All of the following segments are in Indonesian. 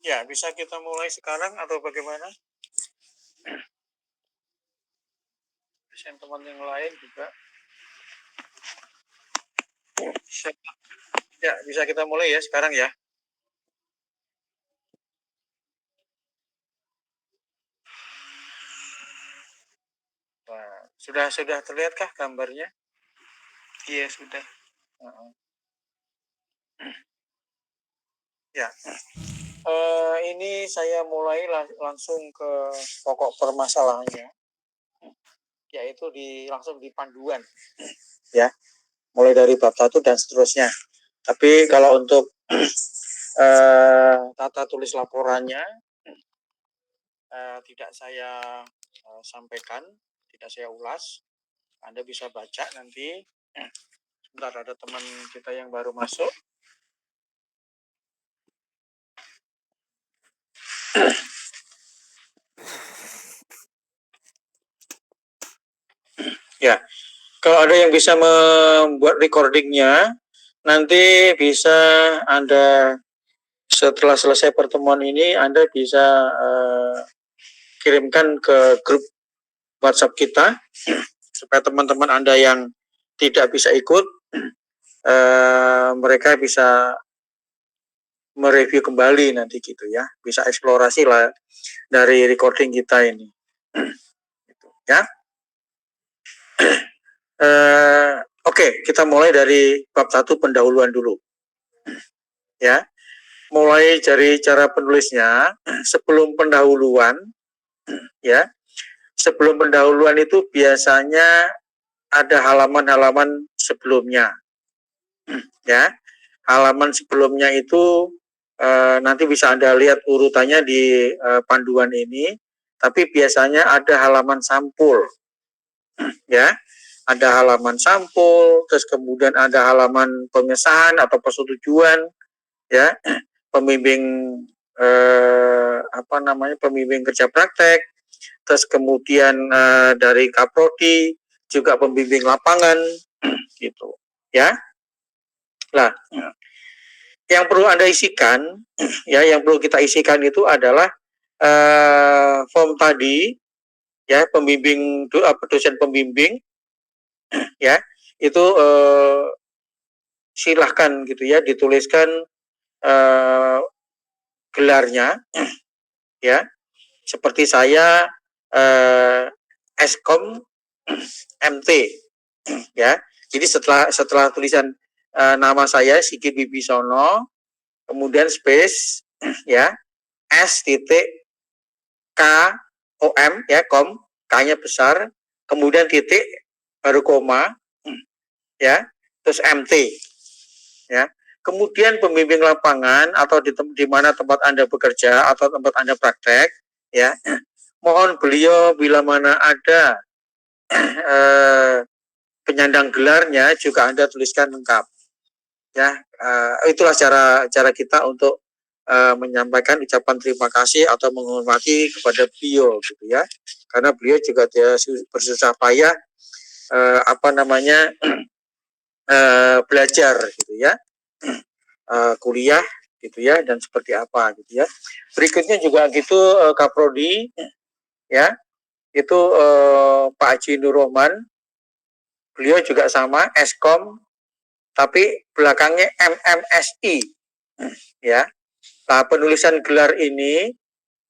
Ya, bisa kita mulai sekarang atau bagaimana? Pasien teman yang lain juga. Bisa, ya, bisa kita mulai ya sekarang ya. Nah, sudah terlihatkah gambarnya? Iya, sudah. Ya. Ini saya mulai langsung ke pokok permasalahannya, yaitu langsung di panduan, ya, mulai dari bab 1 dan seterusnya. Tapi kalau untuk tata tulis laporannya tidak saya sampaikan, tidak saya ulas. Anda bisa baca nanti. Sebentar, ada teman kita yang baru masuk. Ya, kalau ada yang bisa membuat recordingnya, nanti bisa Anda setelah selesai pertemuan ini, Anda bisa kirimkan ke grup WhatsApp kita, supaya teman-teman Anda yang tidak bisa ikut, mereka bisa mereview kembali nanti gitu ya, bisa eksplorasi lah dari recording kita ini. Gitu, ya. Oke, kita mulai dari bab 1 pendahuluan dulu. Ya. Mulai dari cara penulisnya, sebelum pendahuluan, ya. Sebelum pendahuluan itu biasanya ada halaman-halaman sebelumnya. Ya. Halaman sebelumnya itu nanti bisa Anda lihat urutannya di panduan ini, tapi biasanya ada halaman sampul. Ya. Ada halaman sampul, terus kemudian ada halaman pengesahan atau persetujuan, ya, pembimbing pembimbing kerja praktek, terus kemudian dari Kaprodi juga pembimbing lapangan, gitu, ya. Nah, yang perlu Anda isikan, ya, yang perlu kita isikan itu adalah form tadi, ya, pembimbing dosen pembimbing, ya, itu silahkan gitu ya dituliskan gelarnya, ya, seperti saya Eskom MT, ya. Jadi setelah tulisan nama saya Sigit Wibisono, kemudian space, ya, S titik K O M, ya, kom, K-nya besar, kemudian titik baru koma, ya, terus MT, ya. Kemudian pembimbing lapangan atau di mana tempat Anda bekerja atau tempat Anda praktek, ya, mohon beliau bila mana ada penyandang gelarnya juga Anda tuliskan lengkap, ya. Itulah cara kita untuk menyampaikan ucapan terima kasih atau menghormati kepada beliau, gitu ya, karena beliau juga bersusah payah belajar, gitu ya, kuliah, gitu ya, dan seperti apa, gitu ya. Berikutnya juga gitu, Kaprodi, ya, itu Pak Haji Nur Rohman, beliau juga sama Eskom, tapi belakangnya MMSI, ya. Nah, penulisan gelar ini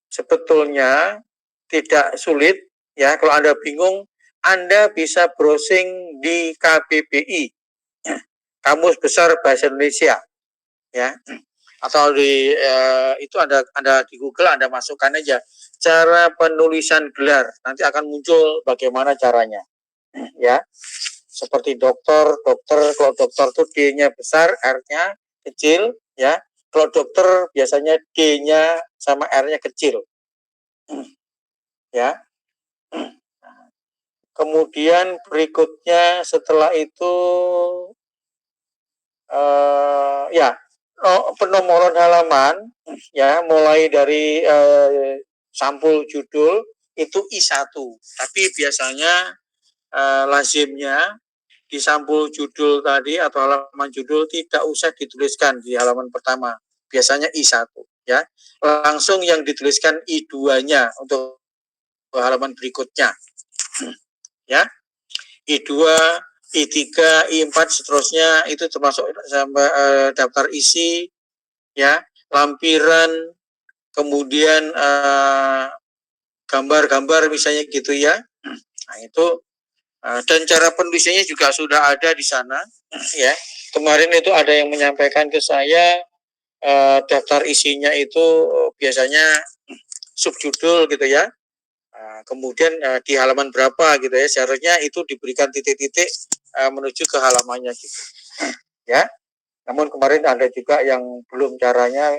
sebetulnya tidak sulit, ya. Kalau Anda bingung, Anda bisa browsing di KBBI, Kamus Besar Bahasa Indonesia, ya. Atau itu Anda di Google, Anda masukkan aja cara penulisan gelar, nanti akan muncul bagaimana caranya, ya. Seperti dokter, kalau dokter itu D-nya besar, R-nya kecil, ya. Kalau dokter biasanya D-nya sama R-nya kecil, ya. Kemudian berikutnya setelah itu ya, penomoran halaman, ya, mulai dari sampul judul itu I1, tapi biasanya lazimnya di sampul judul tadi atau halaman judul tidak usah dituliskan di halaman pertama, biasanya I1, ya. Langsung yang dituliskan I2-nya untuk halaman berikutnya. Ya. I2, I3, I4 seterusnya itu termasuk sampai daftar isi, ya, lampiran, kemudian gambar-gambar misalnya gitu ya. Nah, itu dan cara penulisannya juga sudah ada di sana, ya. Kemarin itu ada yang menyampaikan ke saya daftar isinya itu biasanya subjudul gitu ya. Kemudian di halaman berapa gitu ya, seharusnya itu diberikan titik-titik menuju ke halamannya gitu. Ya. Namun kemarin ada juga yang belum caranya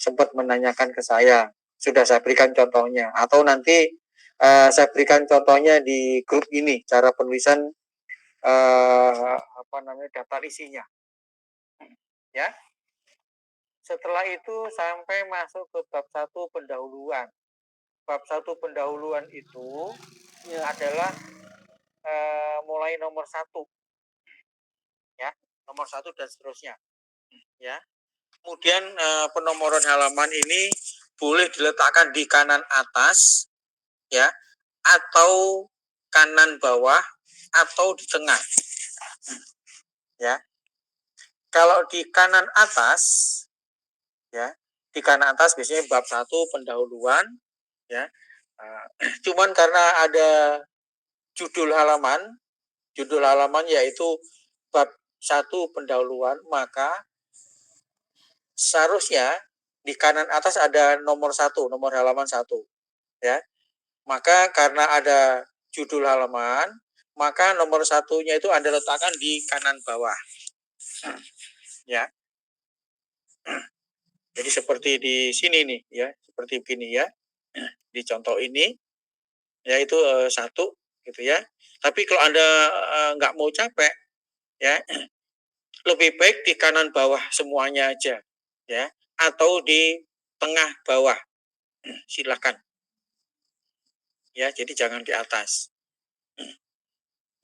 sempat menanyakan ke saya. Sudah saya berikan contohnya atau nanti saya berikan contohnya di grup ini cara penulisan daftar isinya. Ya. Setelah itu sampai masuk ke bab 1 pendahuluan. Bab 1 pendahuluan itu adalah mulai nomor 1, ya, nomor 1 dan seterusnya, ya. Kemudian penomoran halaman ini boleh diletakkan di kanan atas, ya, atau kanan bawah, atau di tengah, ya. Kalau di kanan atas, ya, di kanan atas biasanya bab 1 pendahuluan, ya. Cuman karena ada judul halaman yaitu bab 1 pendahuluan, maka seharusnya di kanan atas ada nomor 1, nomor halaman 1, ya. Maka karena ada judul halaman, maka nomor 1-nya itu Anda letakkan di kanan bawah. Ya. Jadi seperti di sini nih ya, seperti begini ya. Di contoh ini yaitu 1 gitu ya. Tapi kalau Anda nggak mau capek ya, lebih baik di kanan bawah semuanya aja ya, atau di tengah bawah. Silakan. Ya, jadi jangan di atas.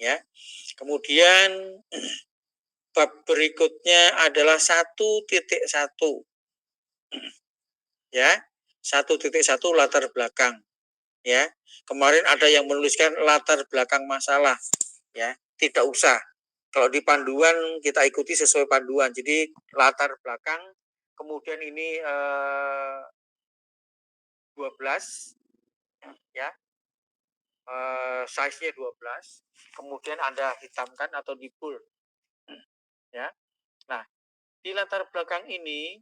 Ya. Kemudian bab berikutnya adalah 1.1. Ya. 1.1 latar belakang. Ya. Kemarin ada yang menuliskan latar belakang masalah. Ya, tidak usah. Kalau di panduan kita ikuti sesuai panduan. Jadi latar belakang, kemudian ini 12 ya. Size-nya 12. Kemudian Anda hitamkan atau di bold. Ya. Nah, di latar belakang ini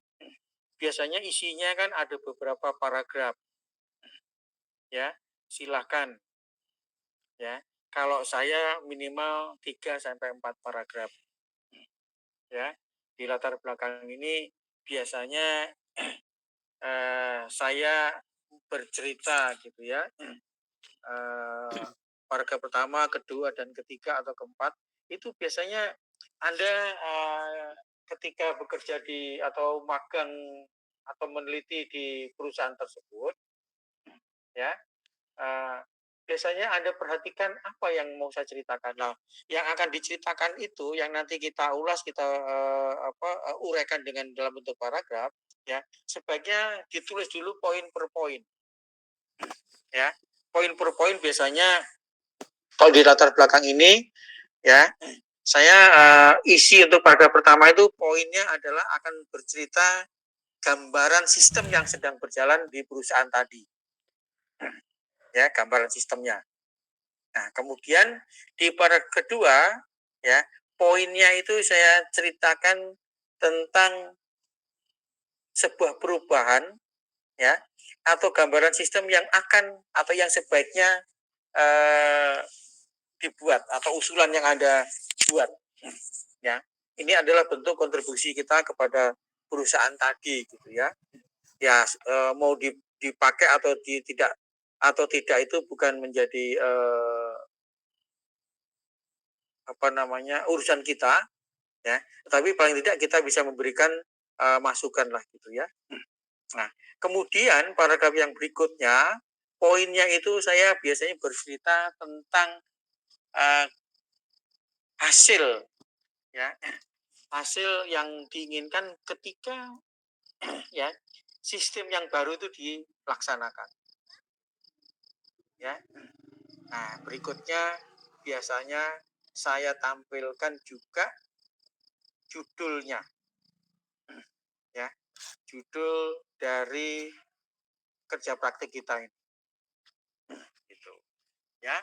biasanya isinya kan ada beberapa paragraf. Ya, silakan. Ya. Kalau saya minimal 3 sampai 4 paragraf. Ya. Di latar belakang ini biasanya saya bercerita gitu ya. Paragraf pertama, kedua, dan ketiga atau keempat itu biasanya Anda ketika bekerja di atau magang atau meneliti di perusahaan tersebut, ya, biasanya Anda perhatikan apa yang mau saya ceritakan. Nah, yang akan diceritakan itu yang nanti kita ulas, kita uraikan dengan dalam bentuk paragraf, ya, sebaiknya ditulis dulu poin per poin, ya. Poin per poin biasanya kalau di latar belakang ini, ya, saya isi untuk paragraf pertama itu poinnya adalah akan bercerita gambaran sistem yang sedang berjalan di perusahaan tadi. Ya, gambaran sistemnya. Nah, kemudian di paragraf kedua, ya, poinnya itu saya ceritakan tentang sebuah perubahan, ya, atau gambaran sistem yang akan atau yang sebaiknya dibuat atau usulan yang Anda buat. Ya, ini adalah bentuk kontribusi kita kepada perusahaan tadi gitu ya. Ya, mau dipakai atau tidak itu bukan menjadi urusan kita ya, tetapi paling tidak kita bisa memberikan masukan lah gitu ya. Nah, kemudian paragraf yang berikutnya poinnya itu saya biasanya bercerita tentang hasil ya, hasil yang diinginkan ketika ya sistem yang baru itu dilaksanakan. Ya. Nah, berikutnya biasanya saya tampilkan juga judulnya. Ya, judul dari kerja praktik kita ini. Gitu. Ya.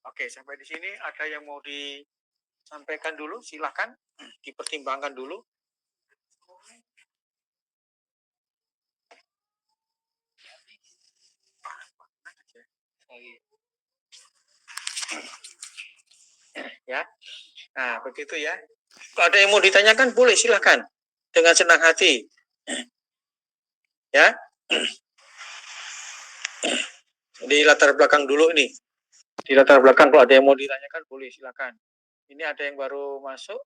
Oke, sampai di sini ada yang mau disampaikan dulu, silakan dipertimbangkan dulu. Ya. Nah, begitu ya. Kalau ada yang mau ditanyakan boleh silakan dengan senang hati. Ya. Di latar belakang dulu nih. Di latar belakang kalau ada yang mau ditanyakan boleh silakan. Ini ada yang baru masuk.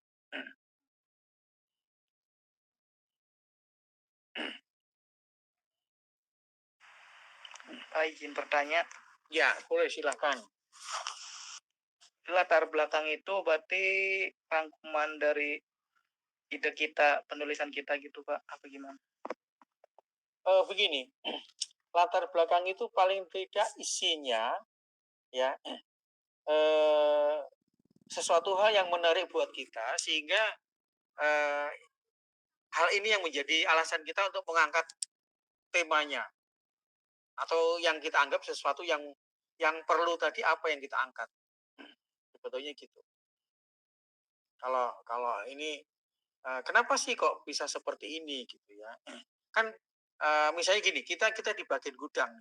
Izin bertanya. Ya, boleh silakan. Latar belakang itu berarti rangkuman dari ide kita, penulisan kita gitu Pak, apa gimana? Begini, latar belakang itu paling tidak isinya ya sesuatu hal yang menarik buat kita sehingga hal ini yang menjadi alasan kita untuk mengangkat temanya atau yang kita anggap sesuatu yang perlu tadi apa yang kita angkat. Sebetulnya gitu. Kalau ini kenapa sih kok bisa seperti ini gitu ya? Kan misalnya gini, kita di bagian gudang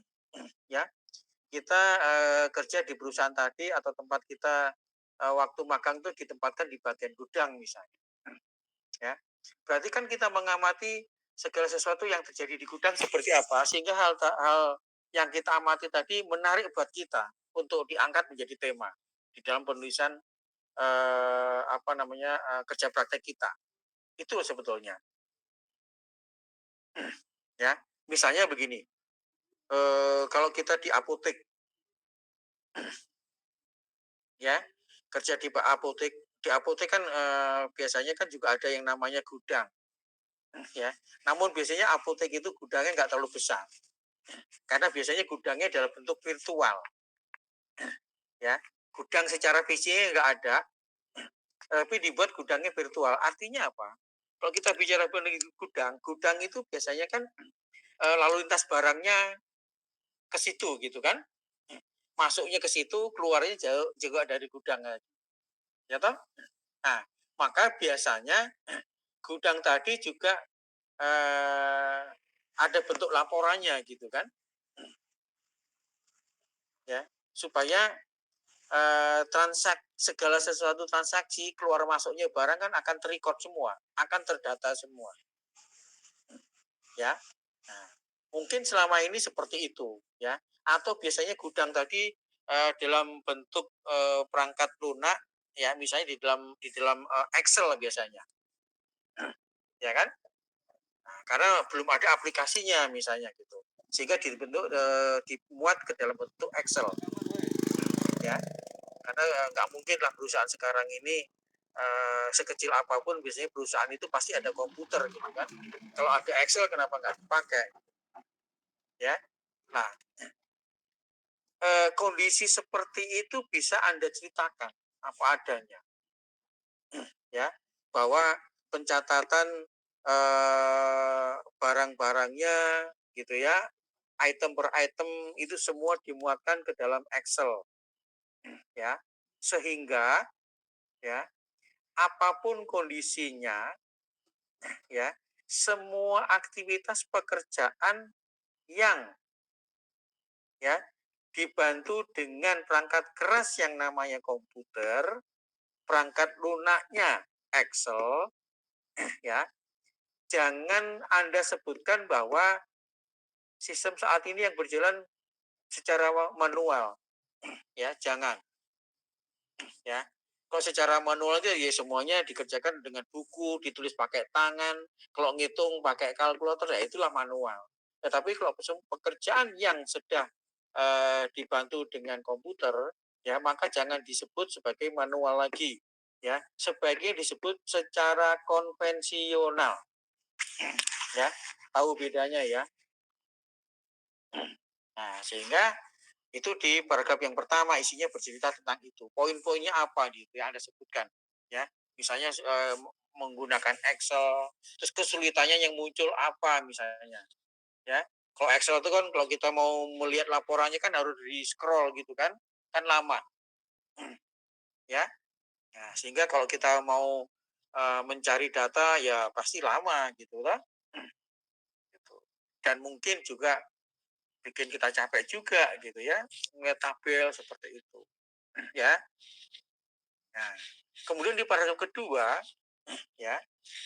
ya. Kita kerja di perusahaan tadi atau tempat kita waktu magang itu ditempatkan di bagian gudang misalnya. Ya. Berarti kan kita mengamati segala sesuatu yang terjadi di gudang seperti apa sehingga hal yang kita amati tadi menarik buat kita untuk diangkat menjadi tema di dalam penulisan kerja praktek kita. Itu sebetulnya. Ya. Misalnya begini. Kalau kita di apotek ya, kerja di apotek kan biasanya kan juga ada yang namanya gudang ya. Namun biasanya apotek itu gudangnya nggak terlalu besar karena biasanya gudangnya dalam bentuk virtual ya. Gudang secara fisiknya nggak ada tapi dibuat gudangnya virtual. Artinya apa? Kalau kita bicara mengenai gudang itu biasanya kan lalu lintas barangnya ke situ gitu kan. Masuknya ke situ, keluarnya jauh juga dari gudang ya toh. Nah, maka biasanya gudang tadi juga ada bentuk laporannya gitu kan, ya supaya segala sesuatu transaksi keluar masuknya barang kan akan terrecord semua, akan terdata semua, ya. Nah, mungkin selama ini seperti itu, ya. Atau biasanya gudang tadi dalam bentuk perangkat lunak, ya, misalnya di dalam Excel biasanya, ya kan? Karena belum ada aplikasinya misalnya gitu sehingga dimuat ke dalam bentuk Excel ya karena nggak mungkin lah perusahaan sekarang ini sekecil apapun biasanya perusahaan itu pasti ada komputer gitu kan kalau ada Excel kenapa nggak dipakai ya nah kondisi seperti itu bisa Anda ceritakan apa adanya ya bahwa pencatatan barang-barangnya gitu ya item per item itu semua dimuatkan ke dalam Excel ya sehingga ya apapun kondisinya ya semua aktivitas pekerjaan yang ya dibantu dengan perangkat keras yang namanya komputer perangkat lunaknya Excel ya jangan Anda sebutkan bahwa sistem saat ini yang berjalan secara manual ya jangan ya kalau secara manual aja ya semuanya dikerjakan dengan buku ditulis pakai tangan kalau ngitung pakai kalkulator ya itulah manual tetapi kalau pekerjaan yang sudah dibantu dengan komputer ya maka jangan disebut sebagai manual lagi ya sebaiknya disebut secara konvensional ya tahu bedanya ya Nah, sehingga itu di paragraf yang pertama isinya bercerita tentang itu. Poin-poinnya apa gitu yang Anda sebutkan, ya. Misalnya menggunakan Excel, terus kesulitannya yang muncul apa misalnya, ya. Kalau Excel itu kan kalau kita mau melihat laporannya kan harus di-scroll gitu kan lama. Ya. Nah, sehingga kalau kita mau mencari data ya pasti lama gitu kan. Gitu. Dan mungkin juga bikin kita capek juga gitu ya, ngeliat tabel seperti itu. Ya. Nah, kemudian di paragraf kedua, ya,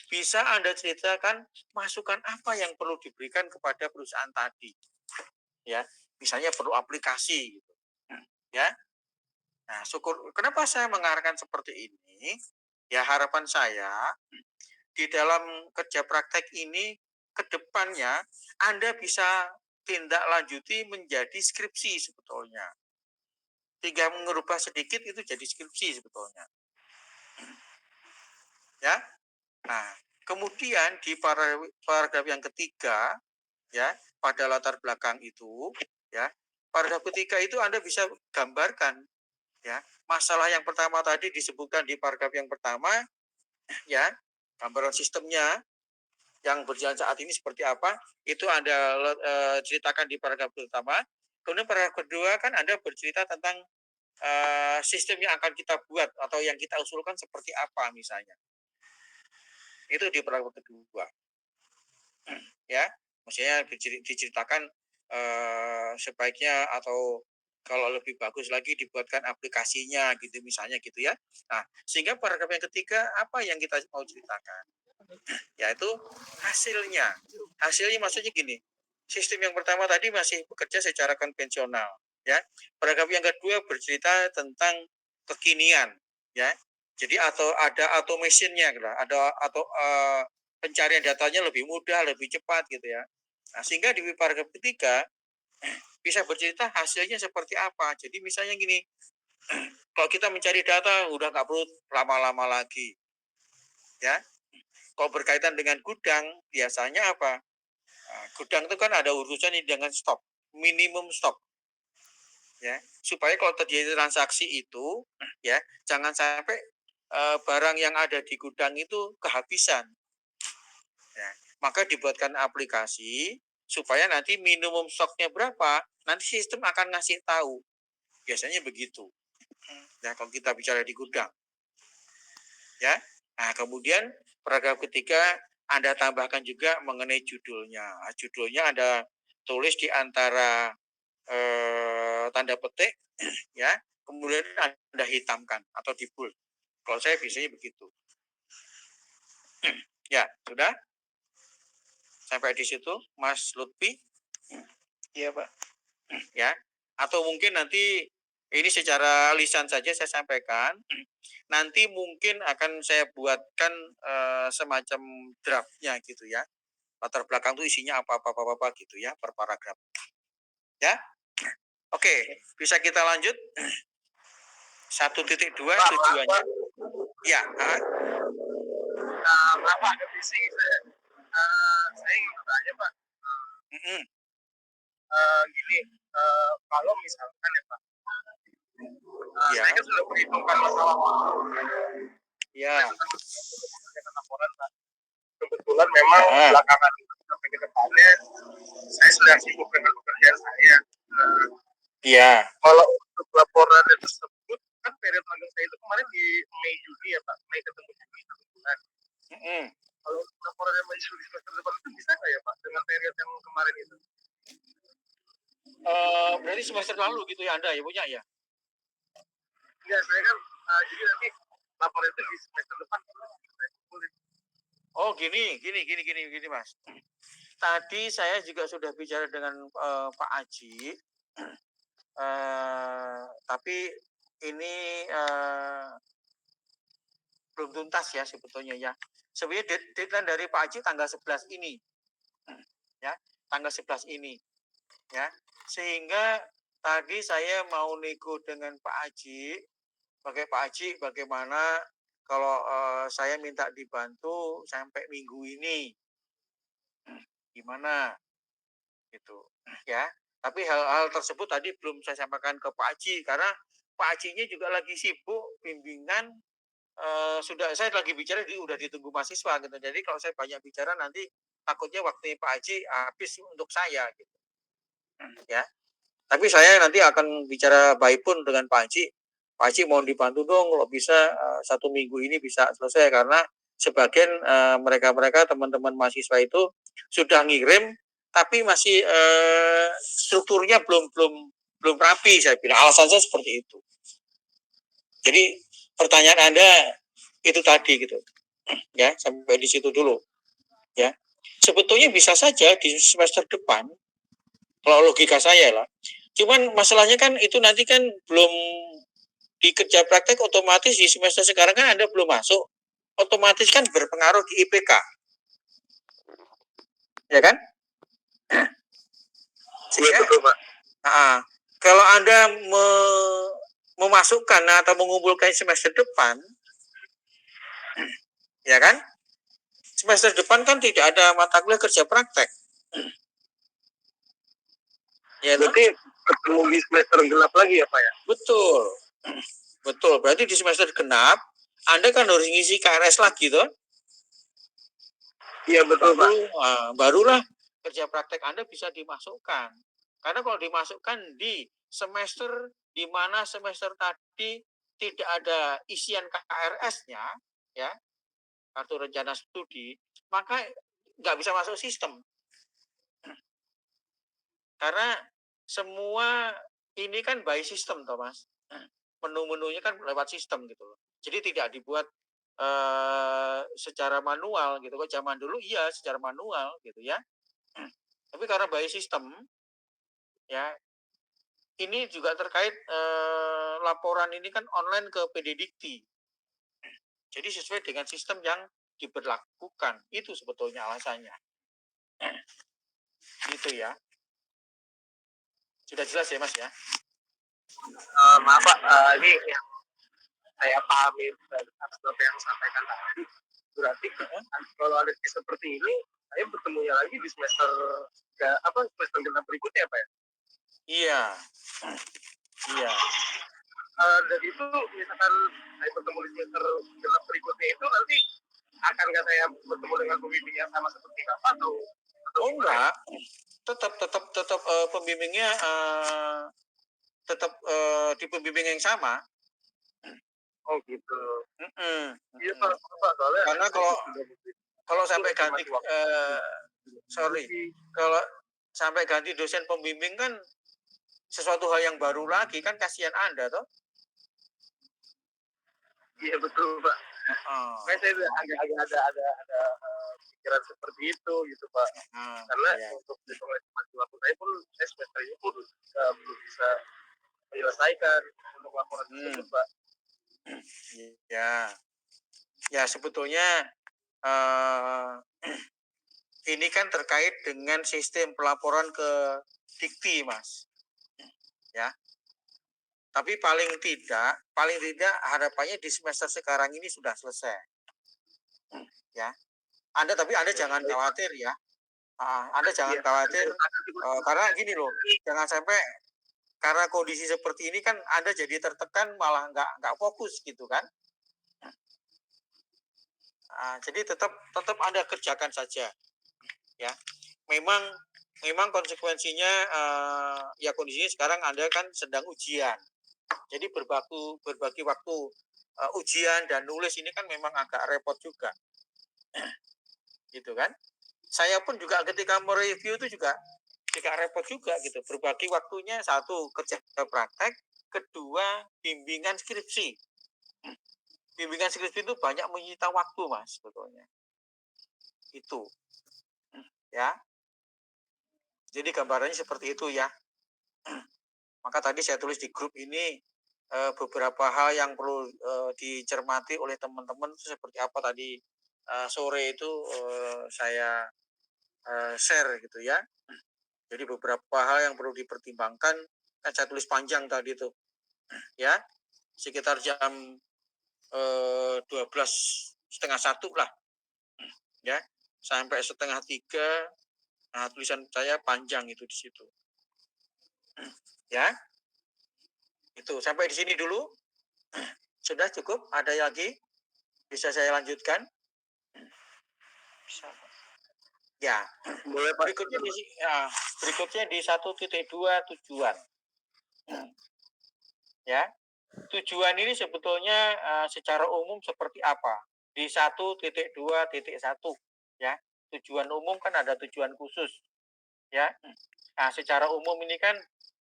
bisa Anda ceritakan masukan apa yang perlu diberikan kepada perusahaan tadi, ya. Misalnya perlu aplikasi gitu. Ya. Nah, kenapa saya mengarahkan seperti ini? Ya, harapan saya di dalam kerja praktek ini ke depannya Anda bisa tindak lanjuti menjadi skripsi sebetulnya. Tinggal mengubah sedikit itu jadi skripsi sebetulnya. Ya. Nah, kemudian di paragraf yang ketiga, ya, pada latar belakang itu, ya, paragraf ketiga itu Anda bisa gambarkan, ya, masalah yang pertama tadi disebutkan di paragraf yang pertama, ya, gambaran sistemnya yang berjalan saat ini seperti apa, itu Anda ceritakan di paragraf pertama. Kemudian paragraf kedua kan Anda bercerita tentang sistem yang akan kita buat atau yang kita usulkan seperti apa misalnya. Itu di paragraf kedua. Ya, maksudnya diceritakan sebaiknya atau kalau lebih bagus lagi dibuatkan aplikasinya gitu misalnya gitu ya. Nah, sehingga paragraf yang ketiga apa yang kita mau ceritakan? Yaitu hasilnya. Hasilnya maksudnya gini. Sistem yang pertama tadi masih bekerja secara konvensional, ya. Paragraf yang kedua bercerita tentang kekinian, ya. Jadi atau ada automation-nya, ada atau pencarian datanya lebih mudah, lebih cepat gitu ya. Nah, sehingga di paragraf ketiga bisa bercerita hasilnya seperti apa. Jadi misalnya gini, kalau kita mencari data udah nggak perlu lama-lama lagi, ya. Kalau berkaitan dengan gudang, biasanya apa? Nah, gudang itu kan ada urusannya dengan stok, minimum stok, ya. Supaya kalau terjadi transaksi itu, ya, jangan sampai barang yang ada di gudang itu kehabisan. Ya, maka dibuatkan aplikasi supaya nanti minimum stoknya berapa, nanti sistem akan ngasih tahu. Biasanya begitu. Ya, kalau kita bicara di gudang. Ya. Nah, kemudian paragraf ketiga Anda tambahkan juga mengenai judulnya. Nah, judulnya Anda tulis di antara tanda petik ya, kemudian Anda hitamkan atau di bold. Kalau saya biasanya begitu. Ya, sudah? Sampai di situ, Mas Lutfi? Iya, Pak. Ya. Atau mungkin nanti ini secara lisan saja saya sampaikan. Nanti mungkin akan saya buatkan semacam draftnya gitu ya. Latar belakang itu isinya apa gitu ya per paragraf. Ya. Oke, bisa kita lanjut. 1.2 tujuannya. Ya, Apa ada visi saya ingin bertanya, Pak. Gini, kalau misalkan ya, Pak, Ya. saya kan sudah perhitungkan masalah Ya. tentang laporan, Pak. Kebetulan memang belakangan itu sampai ke depannya saya sedang sibuk dengan pekerjaan saya. Iya. Kalau untuk laporan tersebut kan periode magang saya itu kemarin di Mei Juni ya, Pak. Mei ketemu Juni itu bulan. Kalau laporan yang Mei Juni semester depan itu bisa nggak ya, Pak, dengan periode yang kemarin itu? Berarti semester lalu gitu ya Anda ya punya ya? Iya, saya kan jadi nanti laporan itu di semester depan. Oh gini Mas. Tadi saya juga sudah bicara dengan Pak Aji, tapi ini belum tuntas ya sebetulnya ya. Sebenarnya deadline dari Pak Aji tanggal 11 ini, ya, tanggal 11 ini, ya. Sehingga tadi saya mau nego dengan Pak Aji, bagaimana kalau saya minta dibantu sampai minggu ini, gimana gitu, ya. Tapi hal-hal tersebut tadi belum saya sampaikan ke Pak Haji karena Pak Hajinya juga lagi sibuk bimbingan. Sudah saya lagi bicara udah ditunggu mahasiswa gitu. Jadi kalau saya banyak bicara nanti takutnya waktu Pak Haji habis untuk saya gitu. Ya. Tapi saya nanti akan bicara baik pun dengan Pak Haji. Pak Haji mohon dibantu dong kalau bisa 1 minggu ini bisa selesai karena sebagian mereka-mereka teman-teman mahasiswa itu sudah ngirim tapi masih strukturnya belum rapi saya bilang. Alasan saya seperti itu. Jadi pertanyaan Anda itu tadi gitu. Ya, sampai di situ dulu. Ya. Sebetulnya bisa saja di semester depan kalau logika saya lah. Cuman masalahnya kan itu nanti kan belum di kerja praktek otomatis di semester sekarang kan Anda belum masuk. Otomatis kan berpengaruh di IPK. Ya kan? Iya betul Pak. Kalau Anda memasukkan atau mengumpulkan semester depan, ya kan? Semester depan kan tidak ada mata kuliah kerja praktek. Ya, berarti ketemu di semester genap lagi ya Pak ya? Betul. Betul. Berarti di semester genap, Anda kan harus ngisi KRS lagi toh? Iya betul Pak. Barulah kerja praktek Anda bisa dimasukkan. Karena kalau dimasukkan di semester di mana semester tadi tidak ada isian KRS-nya, ya, kartu rencana studi, maka nggak bisa masuk sistem. Karena semua ini kan by system, toh Mas. Menu-menunya kan lewat sistem gitu loh. Jadi tidak dibuat secara manual gitu. Kok zaman dulu iya secara manual gitu ya. Tapi karena by system, ya, ini juga terkait laporan ini kan online ke PDDikti. Jadi sesuai dengan sistem yang diberlakukan. Itu sebetulnya alasannya. Gitu ya. Sudah jelas ya Mas ya? Maaf Pak, ini yang saya pahami atas apa yang sampaikan tadi. Berarti kalau ada seperti ini, saya bertemunya lagi di semester semester genap berikutnya Pak ya? Iya. Iya. Dan itu misalkan saya bertemu di semester genap berikutnya itu nanti akankah saya bertemu dengan pembimbing yang sama seperti Bapak atau enggak? Tetap pembimbingnya tetap di pembimbing yang sama. Oh gitu. Iya Pak, soalnya karena kalau sampai ganti kalau sampai ganti dosen pembimbing kan sesuatu hal yang baru lagi kan kasihan Anda toh. Iya betul Pak. Saya agak ada pikiran seperti itu gitu Pak. Karena untuk di waktu saya pun saya semester ini pun belum bisa menyelesaikan untuk laporan tersebut Pak. Ya sebetulnya ini kan terkait dengan sistem pelaporan ke Dikti Mas. Ya. Tapi paling tidak harapannya di semester sekarang ini sudah selesai. Ya. Anda jangan khawatir ya. Anda jangan khawatir karena gini loh, jangan sampai karena kondisi seperti ini kan Anda jadi tertekan malah nggak fokus gitu kan. Jadi tetap Anda kerjakan saja. Ya. Memang konsekuensinya ya kondisinya sekarang Anda kan sedang ujian. Jadi berbagi waktu ujian dan nulis ini kan memang agak repot juga. Gitu kan? Saya pun juga ketika mereview itu juga repot juga gitu. Berbagi waktunya, satu kerja praktek, kedua bimbingan skripsi. Bimbingan skripsi itu banyak menyita waktu Mas sebetulnya. Itu. Ya. Jadi gambarannya seperti itu ya. Maka tadi saya tulis di grup ini beberapa hal yang perlu dicermati oleh teman-teman itu seperti apa tadi sore itu saya share gitu ya. Jadi beberapa hal yang perlu dipertimbangkan kan saya tulis panjang tadi itu ya sekitar jam 12:30 lah ya sampai 2:30. Nah tulisan saya panjang itu di situ Ya, itu sampai di sini dulu. Sudah cukup? Ada lagi? Bisa saya lanjutkan? Bisa. Ya, Boleh Pak. berikutnya di 1.2 tujuan. Ya, tujuan ini sebetulnya secara umum seperti apa? Di 1.2.1 ya. Tujuan umum kan ada tujuan khusus ya. Nah, secara umum ini kan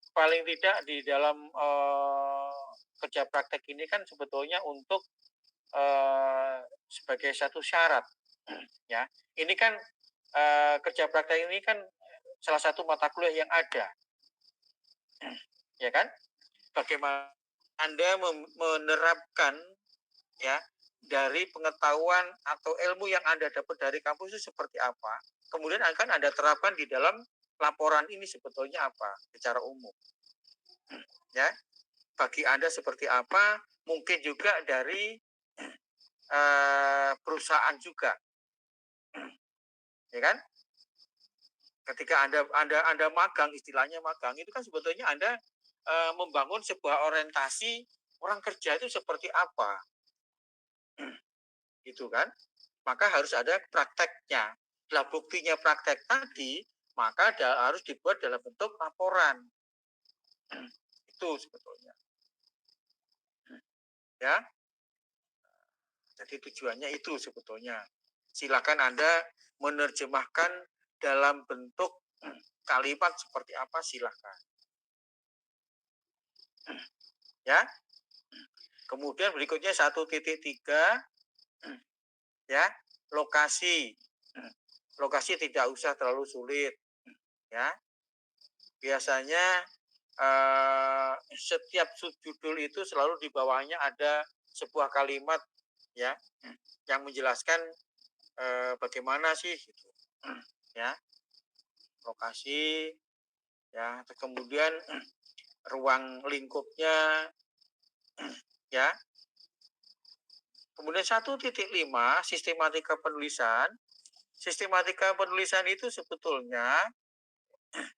paling tidak di dalam kerja praktek ini kan sebetulnya untuk sebagai satu syarat ya. Ini kan kerja praktek ini kan salah satu mata kuliah yang ada ya kan? Bagaimana Anda menerapkan ya dari pengetahuan atau ilmu yang Anda dapat dari kampus itu seperti apa, kemudian akan Anda terapkan di dalam laporan ini sebetulnya apa secara umum ya, bagi Anda seperti apa, mungkin juga dari perusahaan juga ya kan, ketika Anda magang, istilahnya magang itu kan sebetulnya Anda membangun sebuah orientasi orang kerja itu seperti apa gitu kan, maka harus ada prakteknya. Lah buktinya praktek tadi, maka harus dibuat dalam bentuk laporan. Itu sebetulnya. Ya. Jadi tujuannya itu sebetulnya. Silakan Anda menerjemahkan dalam bentuk kalimat seperti apa, silakan. Ya. Kemudian berikutnya 1.3 ya, lokasi. Lokasi tidak usah terlalu sulit ya. Biasanya setiap subjudul itu selalu di bawahnya ada sebuah kalimat ya yang menjelaskan bagaimana sih gitu ya, lokasi ya, kemudian ruang lingkupnya ya. Kemudian 1.5 sistematika penulisan. Sistematika penulisan itu sebetulnya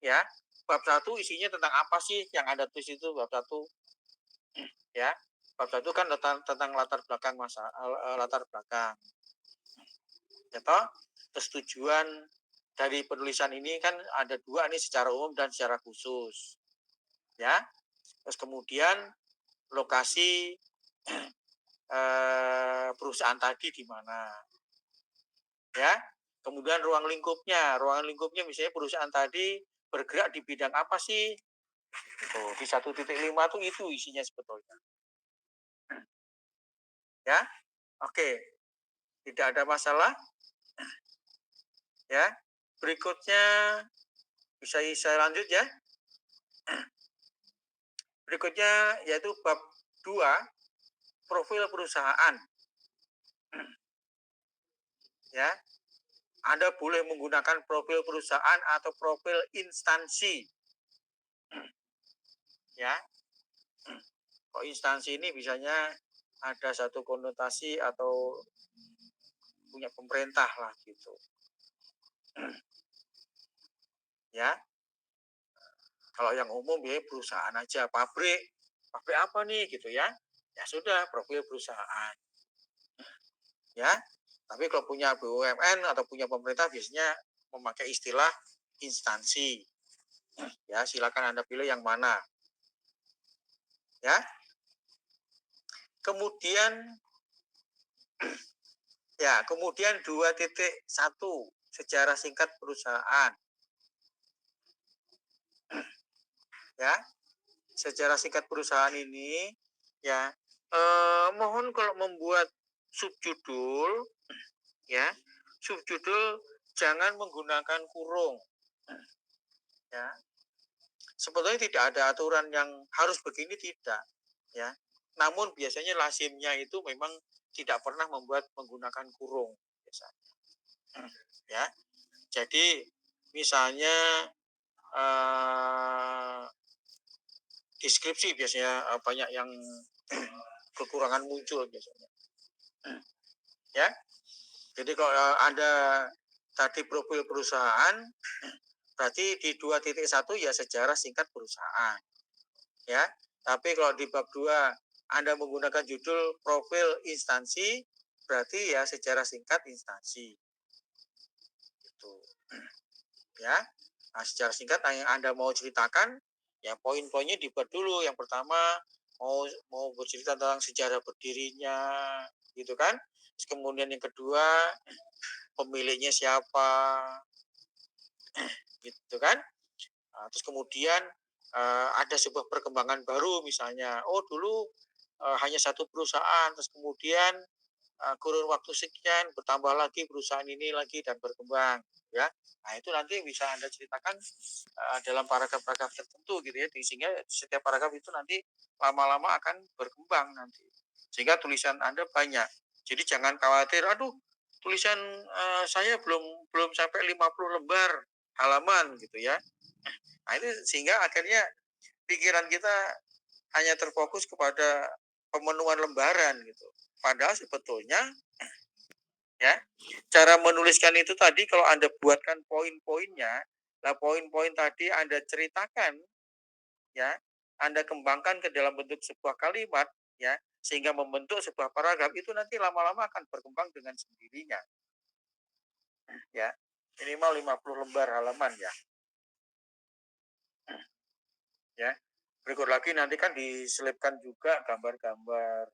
ya, bab 1 isinya tentang apa sih yang Anda tulis itu bab 1 ya. Bab 1 kan tentang latar belakang latar belakang. Ya toh? Terus tujuan dari penulisan ini kan ada dua nih, secara umum dan secara khusus. Ya. Terus kemudian lokasi perusahaan tadi di mana. Ya. Kemudian ruang lingkupnya. Ruang lingkupnya misalnya perusahaan tadi bergerak di bidang apa sih? Gitu. Di 1.5 tuh itu isinya sebetulnya. Ya. Oke. Tidak ada masalah. Ya. Berikutnya bisa saya lanjut ya. Berikutnya yaitu bab 2, profil perusahaan. Ya. Anda boleh menggunakan profil perusahaan atau profil instansi. Ya. Kok instansi ini biasanya ada satu konotasi atau punya pemerintah lah gitu. Ya. Kalau yang umum ya perusahaan aja, pabrik. Pabrik apa nih gitu ya? Ya sudah, profil perusahaan. Ya. Tapi kalau punya BUMN atau punya pemerintah biasanya memakai istilah instansi. Ya, silakan Anda pilih yang mana. Ya. Kemudian ya, kemudian 2.1 sejarah singkat perusahaan. Ya. Sejarah singkat perusahaan ini ya, mohon kalau membuat subjudul ya, subjudul jangan menggunakan kurung. Ya. Sebetulnya tidak ada aturan yang harus begini, tidak ya. Namun biasanya lazimnya itu memang tidak pernah menggunakan kurung biasanya. Ya. Jadi misalnya deskripsi biasanya banyak yang kekurangan muncul biasanya. Ya. Jadi kalau ada tadi profil perusahaan, berarti di 2.1 ya sejarah singkat perusahaan. ya. Tapi kalau di bab 2 Anda menggunakan judul profil instansi, berarti ya secara singkat instansi. Itu. Ya. Nah, secara singkat yang Anda mau ceritakan, ya poin-poinnya dibuat dulu. Yang pertama mau bercerita tentang sejarah berdirinya, gitu kan? Terus kemudian yang kedua, pemiliknya siapa, gitu kan? Nah, terus kemudian ada sebuah perkembangan baru, misalnya, oh dulu hanya satu perusahaan, terus kemudian kurun waktu sekian bertambah lagi perusahaan ini lagi dan berkembang, ya. Nah itu nanti bisa Anda ceritakan dalam paragraf-paragraf tertentu gitu ya, sehingga setiap paragraf itu nanti lama-lama akan berkembang nanti, sehingga tulisan Anda banyak. Jadi jangan khawatir, aduh tulisan saya belum sampai 50 lembar halaman gitu ya. Nah itu sehingga akhirnya pikiran kita hanya terfokus kepada pemenuhan lembaran gitu. Padahal sebetulnya ya cara menuliskan itu tadi kalau Anda buatkan poin-poinnya, lah poin-poin tadi Anda ceritakan ya, Anda kembangkan ke dalam bentuk sebuah kalimat ya, sehingga membentuk sebuah paragraf itu nanti lama-lama akan berkembang dengan sendirinya. Ya. Minimal 50 lembar halaman ya. Ya. Berikut lagi nanti kan diselipkan juga gambar-gambar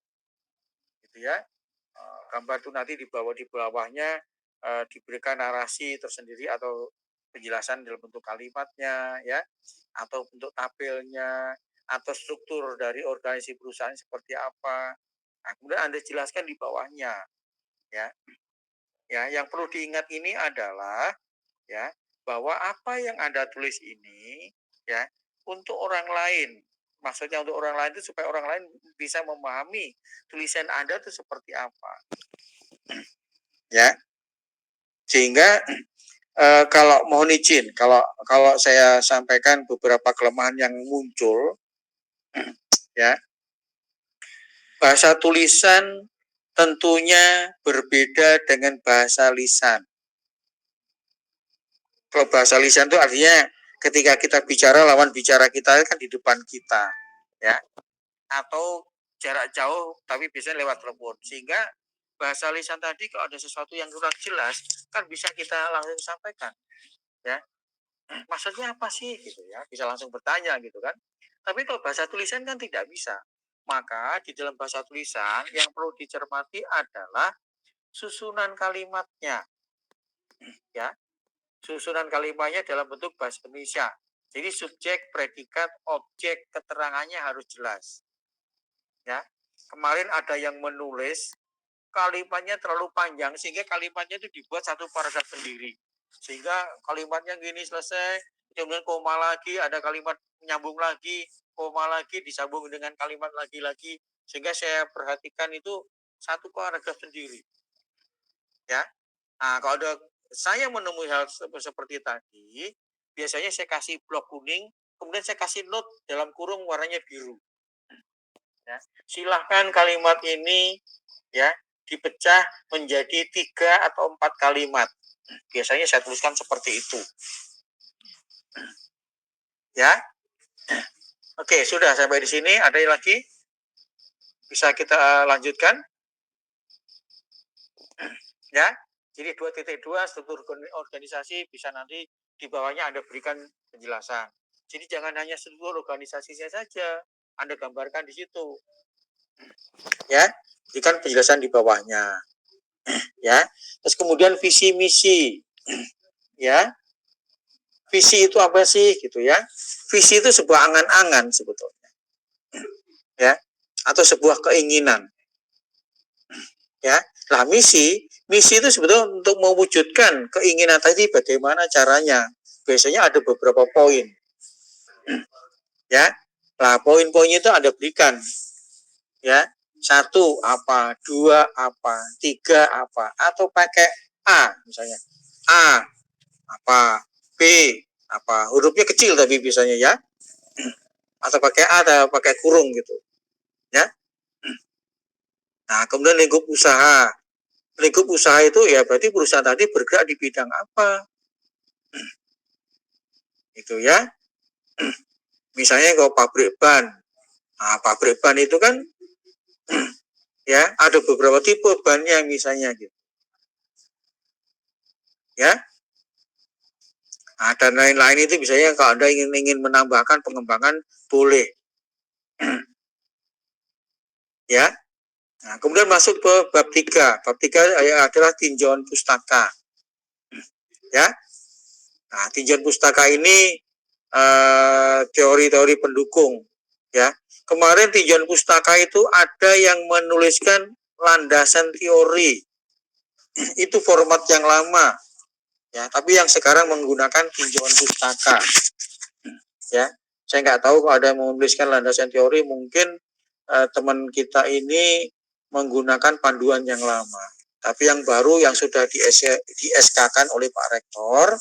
gitu ya. Gambar itu nanti di bawahnya diberikan narasi tersendiri atau penjelasan dalam bentuk kalimatnya ya, atau bentuk tabelnya, atau struktur dari organisasi perusahaan seperti apa. Nah, kemudian Anda jelaskan di bawahnya ya. Ya, yang perlu diingat ini adalah ya, bahwa apa yang Anda tulis ini ya untuk orang lain. Maksudnya untuk orang lain itu supaya orang lain bisa memahami tulisan Anda itu seperti apa. Ya. Sehingga kalau mohon izin, kalau saya sampaikan beberapa kelemahan yang muncul, ya, bahasa tulisan tentunya berbeda dengan bahasa lisan. Kalau bahasa lisan itu artinya ketika kita bicara, lawan bicara kita kan di depan kita, ya, atau jarak jauh, tapi biasanya lewat telepon. Sehingga bahasa lisan tadi kalau ada sesuatu yang kurang jelas, kan bisa kita langsung sampaikan, ya. Maksudnya apa sih gitu ya, bisa langsung bertanya gitu kan. Tapi kalau bahasa tulisan kan tidak bisa. Maka di dalam bahasa tulisan yang perlu dicermati adalah susunan kalimatnya ya. Susunan kalimatnya dalam bentuk bahasa Indonesia. Jadi subjek, predikat, objek, keterangannya harus jelas. Ya. Kemarin ada yang menulis kalimatnya terlalu panjang sehingga kalimatnya itu dibuat satu paragraf sendiri. Sehingga kalimatnya gini selesai, kemudian koma lagi, ada kalimat nyambung lagi, koma lagi, disambung dengan kalimat lagi-lagi. Sehingga saya perhatikan itu satu paragraf sendiri. Ya. Nah, kalau ada saya menemui hal seperti tadi, biasanya saya kasih blok kuning, kemudian saya kasih note dalam kurung warnanya biru. Ya. Silahkan kalimat ini ya dipecah menjadi 3 atau 4 kalimat. Biasanya saya tuliskan seperti itu. Ya. Oke, sudah sampai di sini. Ada lagi? Bisa kita lanjutkan? Ya. Jadi 2.2 struktur organisasi bisa nanti di bawahnya Anda berikan penjelasan. Jadi jangan hanya struktur organisasinya saja, Anda gambarkan di situ. Ya, berikan penjelasan di bawahnya. Ya. Terus kemudian visi misi. Ya. Visi itu apa sih gitu ya? Visi itu sebuah angan-angan sebetulnya. Ya. Atau sebuah keinginan. Ya. Nah, misi itu sebetulnya untuk mewujudkan keinginan tadi bagaimana caranya. Biasanya ada beberapa poin. Ya. Nah, poin-poinnya itu Anda berikan. Ya. 1 apa, 2 apa, 3 apa, atau pakai A misalnya. A apa, B apa, hurufnya kecil tapi biasanya ya. Atau pakai A atau pakai kurung gitu. Ya. Nah, kemudian lingkup usaha. Lingkup usaha itu ya berarti perusahaan tadi bergerak di bidang apa. Itu ya. Misalnya kalau pabrik ban, Nah, pabrik ban itu kan ya ada beberapa tipe bannya misalnya gitu. Ya. Nah, dan lain-lain itu misalnya kalau Anda ingin menambahkan pengembangan boleh. Ya. Nah, kemudian masuk ke bab 3. Bab 3 adalah tinjauan pustaka. Ya. Nah, tinjauan pustaka ini teori-teori pendukung. Ya. Kemarin tinjauan pustaka itu ada yang menuliskan landasan teori. Itu format yang lama. Ya, tapi yang sekarang menggunakan tinjauan pustaka. Ya. Saya nggak tahu kalau ada yang menuliskan landasan teori, mungkin teman kita ini menggunakan panduan yang lama. Tapi yang baru yang sudah di-SK-kan oleh Pak Rektor,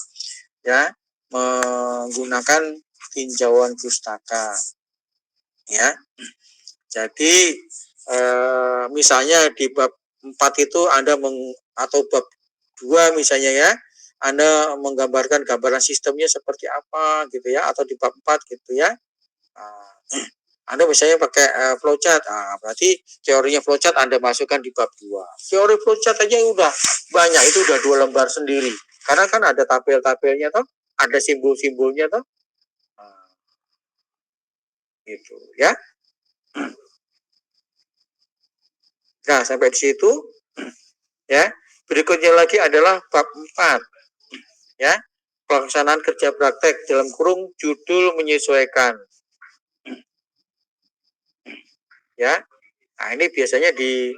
ya, menggunakan tinjauan pustaka. Ya, jadi misalnya di bab 4 itu Anda atau bab 2 misalnya ya, Anda menggambarkan gambaran sistemnya seperti apa gitu ya, atau di bab 4 gitu ya. Anda misalnya pakai flowchart, berarti teorinya flowchart Anda masukkan di bab 2. Teori flowchart aja udah banyak, itu udah 2 lembar sendiri. Karena kan ada tabel-tabelnya toh, ada simbol-simbolnya toh. Gitu ya. Nah, sampai di situ ya. Berikutnya lagi adalah bab 4 ya. Pelaksanaan kerja praktek dalam kurung judul menyesuaikan. Ya. Nah, ini biasanya di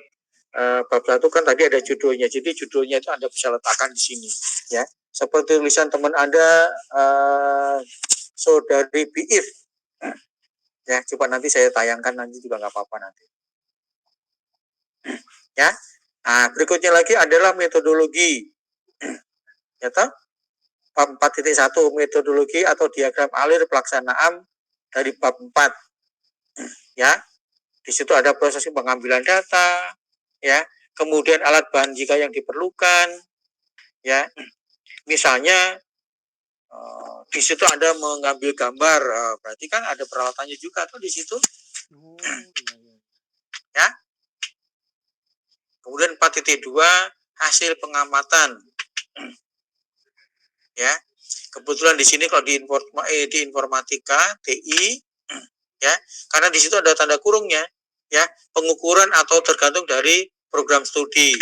bab 1 kan tadi ada judulnya. Jadi judulnya itu Anda bisa letakkan di sini ya. Seperti tulisan teman Anda Saudari Biif. Ya, coba nanti saya tayangkan nanti juga nggak apa-apa nanti. Ya. Nah, berikutnya lagi adalah metodologi. Ya toh? Bab 4.1 metodologi atau diagram alir pelaksanaan dari bab 4. Ya. Di situ ada proses pengambilan data, ya. Kemudian alat bahan jika yang diperlukan, ya. Misalnya di situ Anda mengambil gambar, berarti kan ada peralatannya juga tuh di situ. Ya. Kemudian 4.2 hasil pengamatan. Ya. Kebetulan di sini kalau di informatika TI ya, karena di situ ada tanda kurungnya ya, pengukuran atau tergantung dari program studi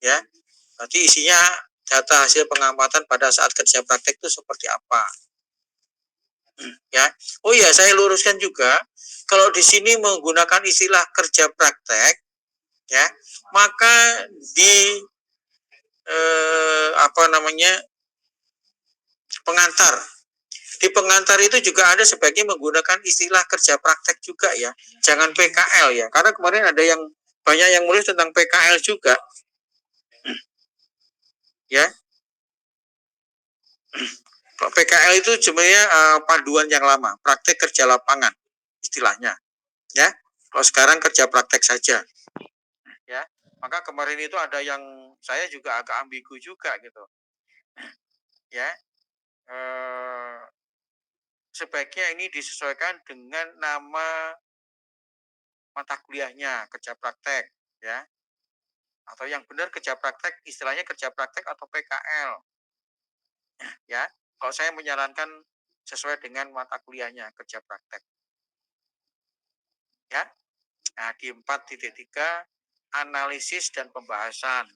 ya. Berarti isinya data hasil pengamatan pada saat kerja praktek itu seperti apa. Ya. Oh iya, saya luruskan juga, kalau di sini menggunakan istilah kerja praktek ya, maka di pengantar. Di pengantar itu juga ada sebaiknya menggunakan istilah kerja praktek juga ya. Jangan PKL ya. Karena kemarin ada yang banyak yang nulis tentang PKL juga. Ya. PKL itu sebenarnya panduan yang lama, praktek kerja lapangan istilahnya. Ya. Kalau sekarang kerja praktek saja. Ya. Maka kemarin itu ada yang saya juga agak ambigu juga gitu. Ya. Sebaiknya ini disesuaikan dengan nama mata kuliahnya, kerja praktek ya. Atau yang benar kerja praktek, istilahnya kerja praktek atau PKL. Ya, kalau saya menyarankan sesuai dengan mata kuliahnya, kerja praktek. Ya. Nah, di 4.3 analisis dan pembahasan.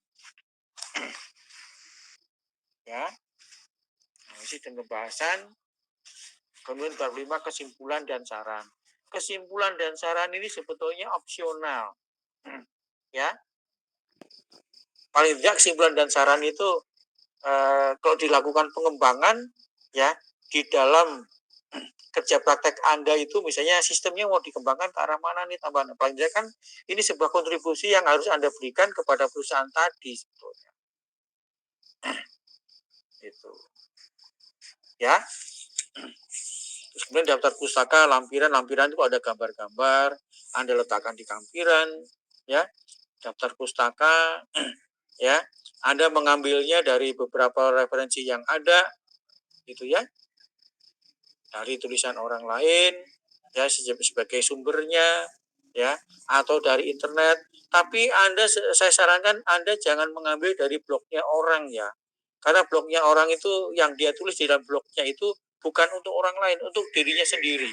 Ya. Analisis dan pembahasan. Kemudian bab 5 kesimpulan dan saran. Kesimpulan dan saran ini sebetulnya opsional. Ya. Paling tidak kesimpulan dan saran itu kalau dilakukan pengembangan ya di dalam kerja praktek Anda itu misalnya sistemnya mau dikembangkan ke arah mana nih tambahan. Paling tidak kan ini sebuah kontribusi yang harus Anda berikan kepada perusahaan tadi sebetulnya. Itu. Ya. Terus kemudian daftar pustaka, lampiran itu ada gambar-gambar, Anda letakkan di lampiran, ya. Daftar pustaka, ya. Anda mengambilnya dari beberapa referensi yang ada, gitu ya. Dari tulisan orang lain, ya sebagai sumbernya, ya, atau dari internet. Tapi Anda, saya sarankan Anda jangan mengambil dari blognya orang ya, karena blognya orang itu yang dia tulis di dalam blognya itu bukan untuk orang lain, untuk dirinya sendiri,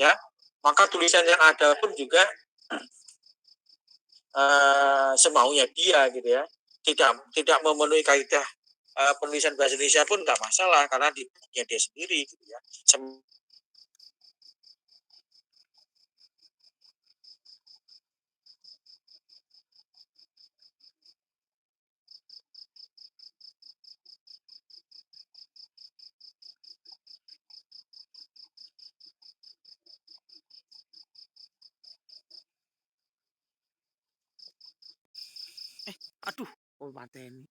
ya. Maka tulisan yang ada pun juga semaunya dia gitu ya, tidak memenuhi kaidah penulisan bahasa Indonesia pun nggak masalah karena di blognya dia sendiri gitu ya. Aduh, oh mateni.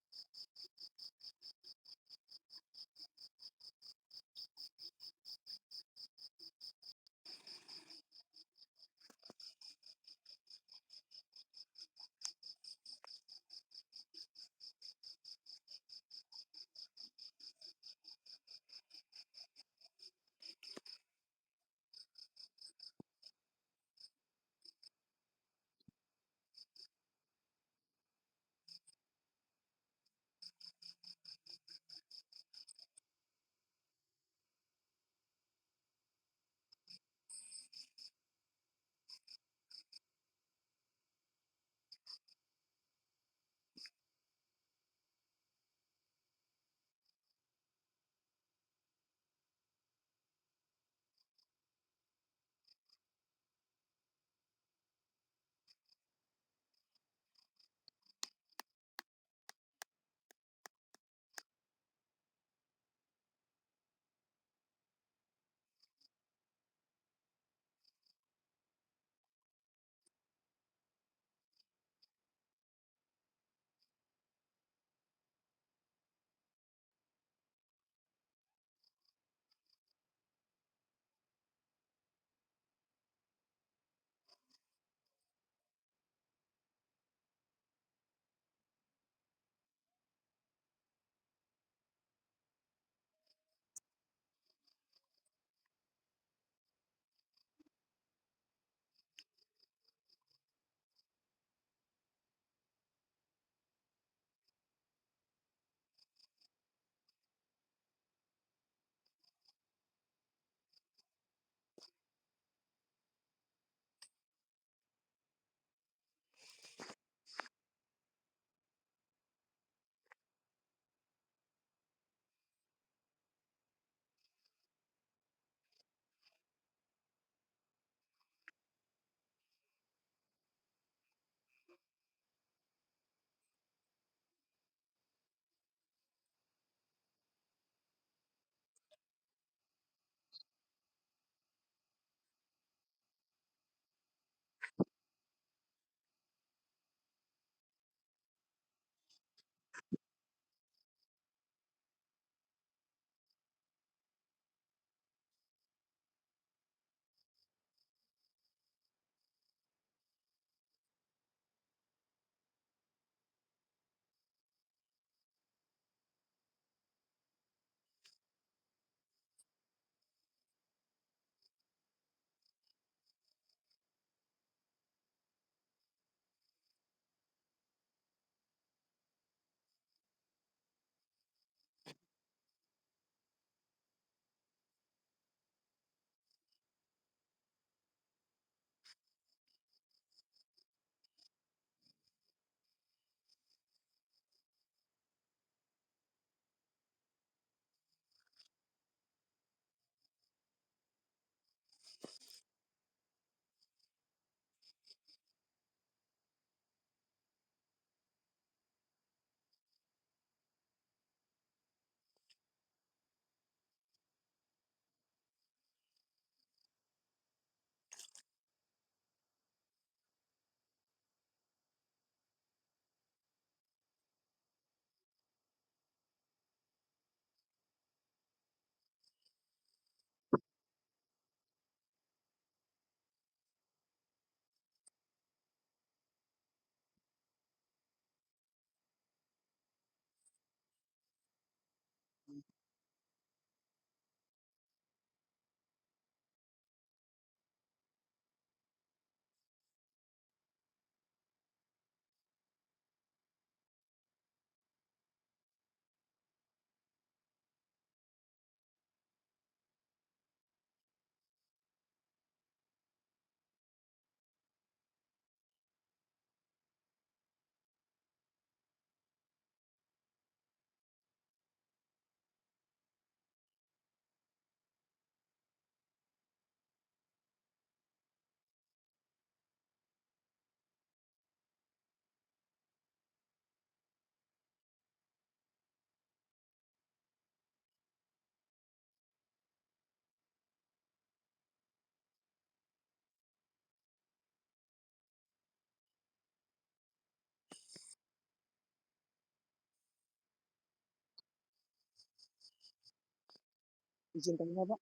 izin tanya Pak.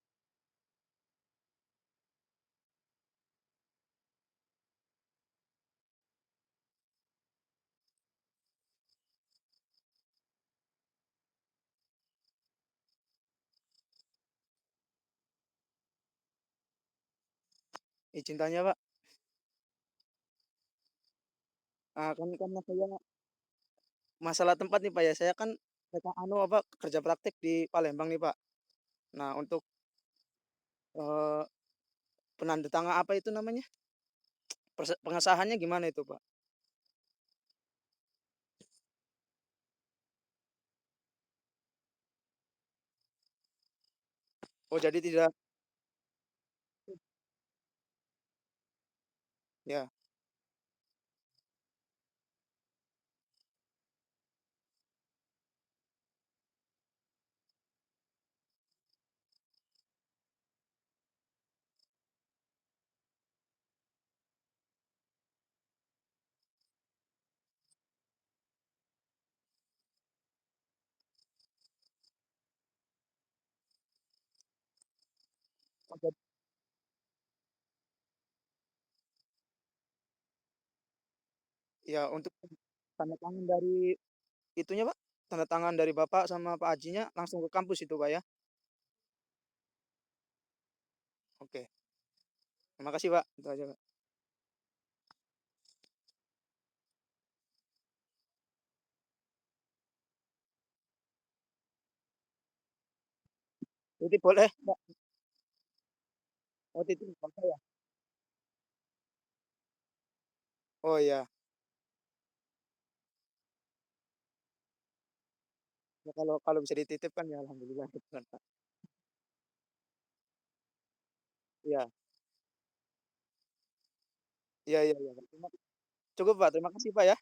Izin tanya Pak. Kan karena saya masalah tempat nih Pak ya, saya kan kerja praktek di Palembang nih Pak. Nah untuk, eee, penandatangan apa itu namanya, pengesahannya gimana itu Pak? Oh jadi tidak, ya, oh ya untuk tanda tangan dari itunya Pak, tanda tangan dari Bapak sama Pak Hajinya langsung ke kampus itu Pak ya? Oke, terima kasih Pak, itu aja Pak. Titip boleh Pak? Oh titip Bapak ya? Oh iya, ya kalau kalau bisa dititipkan ya alhamdulillah gitu kan Pak. Iya, iya iya iya Pak, cukup Pak, terima kasih Pak ya.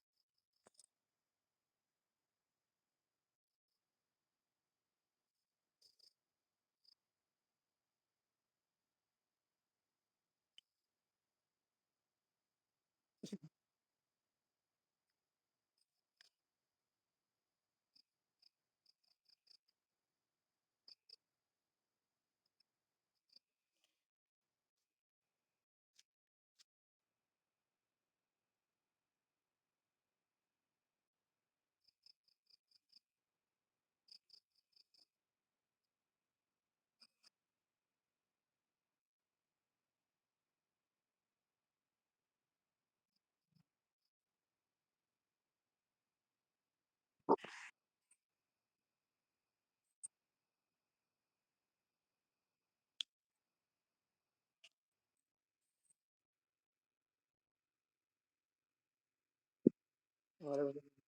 Waalaikumsalam.